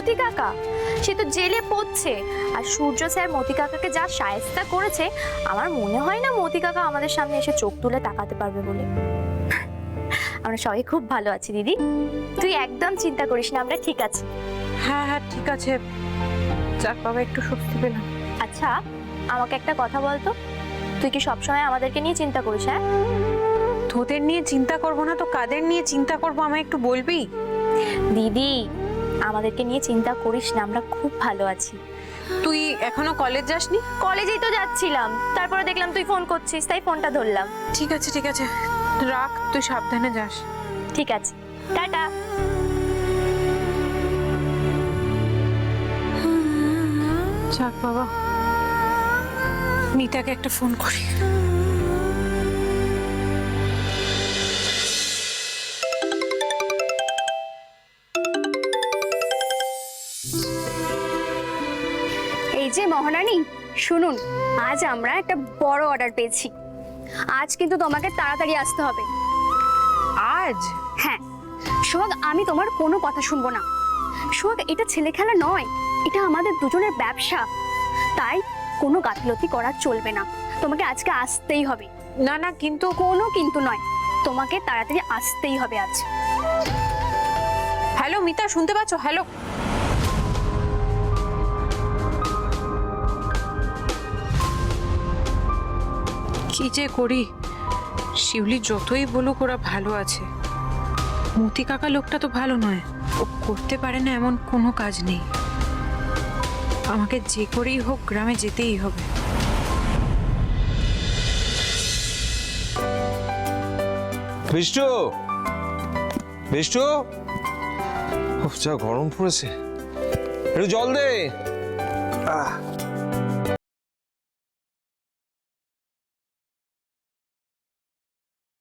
মতি কাকা? সে তো জেলে পড়ছে, আর সূর্য স্যার মতি কাকাকে যা শায়েস্তা করেছে, আমার মনে হয় না মতি কাকা আমাদের সামনে এসে চোখ তুলে তাকাতে পারবে বলে। আমরা সবাই খুব ভালো আছি দিদি, তুই একদম চিন্তা করিস না, আমরা ঠিক আছি। হ্যাঁ হ্যাঁ ঠিক আছে, যাক বাবা একটু স্বস্তি পেলাম। আচ্ছা আমাকে একটা কথা বলতো, তুই কি সবসময় আমাদেরকে নিয়ে চিন্তা করিস? হ্যাঁ, তোদের নিয়ে চিন্তা করব না তো কাদের নিয়ে চিন্তা করব আমায় একটু বলবি? দিদি আমাদেরকে নিয়ে চিন্তা করিস না, আমরা খুব ভালো আছি। তুই এখনো কলেজ যাসনি? কলেজেই তো যাচ্ছিলাম, তারপরে দেখলাম তুই ফোন করছিস, তাই ফোনটা ধরলাম। ঠিক আছে রাখ, তুই সাবধানে যাস। ঠিক আছে, টাটা। যাক বাবা, মিতাকে একটা ফোন করি। এই যে মহারানী শুনুন, আজ আমরা একটা বড় অর্ডার পেয়েছি। আজ কিন্তু তোমাকে তাড়াতাড়ি আসতে হবে। আজ? হ্যাঁ সোহাগ, আমি তোমার কোনো কথা শুনবো না। সোহাগ, এটা ছেলে খেলা নয়, এটা আমাদের দুজনের ব্যবসা, তাই কোনো গাফিলতি করা চলবে না। তোমাকে আজকে আসতেই হবে। না না, কিন্তু কোনো কিন্তু নয়, তোমাকে তাড়াতাড়ি আসতেই হবে আজ। হ্যালো মিতা, শুনতে পাচ্ছ? হ্যালো, কি যে করি? শিউলি যতই বলুক ওরা ভালো আছে, মতি কাকা লোকটা তো ভালো নয়, ও করতে পারে না এমন কোনো কাজ নেই। আমাকে যে করেই হোক গ্রামে যেতেই হবে। বিষ্টু, বিষ্টু, যা গরম পড়েছে, একটু জল দে।